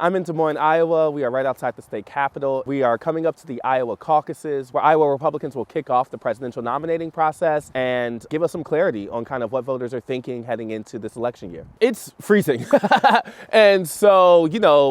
I'm in Des Moines, Iowa. We are right outside the state capitol. We are coming up to the Iowa Caucuses, where Iowa Republicans will kick off the presidential nominating process and give us some clarity on kind of what voters are thinking heading into this election year. It's freezing. And so,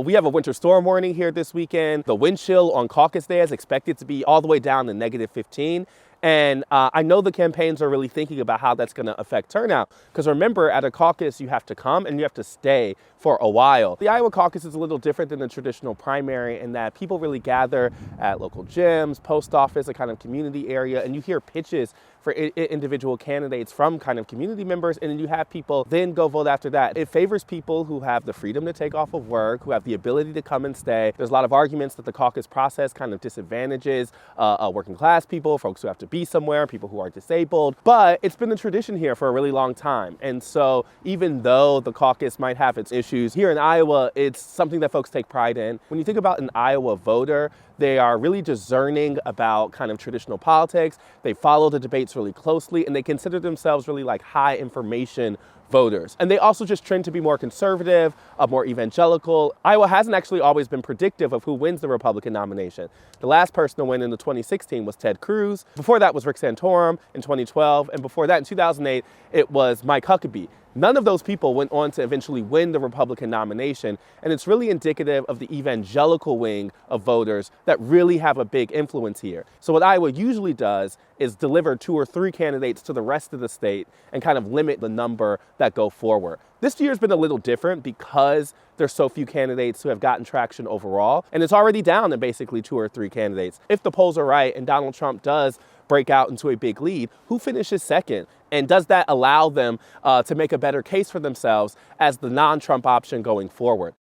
we have a winter storm warning here this weekend. The wind chill on caucus day is expected to be all the way down to -15. And I know the campaigns are really thinking about how that's going to affect turnout. Because remember, at a caucus, you have to come and you have to stay for a while. The Iowa caucus is a little different than the traditional primary in that people really gather at local gyms, post office, a kind of community area, and you hear pitches for individual candidates from kind of community members, and then you have people then go vote after that. It favors people who have the freedom to take off of work, who have the ability to come and stay. There's a lot of arguments that the caucus process kind of disadvantages working class people, folks who have to be somewhere, people who are disabled, but it's been the tradition here for a really long time. And so even though the caucus might have its issues, here in Iowa, it's something that folks take pride in. When you think about an Iowa voter, they are really discerning about kind of traditional politics. They follow the debates really closely, and they consider themselves really like high information voters. And they also just trend to be more conservative, more evangelical. Iowa hasn't actually always been predictive of who wins the Republican nomination. The last person to win in the 2016 was Ted Cruz. Before that was Rick Santorum in 2012. And before that in 2008, it was Mike Huckabee. None of those people went on to eventually win the Republican nomination, and it's really indicative of the evangelical wing of voters that really have a big influence here. So what Iowa usually does is deliver 2 or 3 candidates to the rest of the state and kind of limit the number that go forward. This year's been a little different because there's so few candidates who have gotten traction overall, and it's already down to basically 2 or 3 candidates. If the polls are right and Donald Trump does break out into a big lead, who finishes second? And does that allow them to make a better case for themselves as the non-Trump option going forward?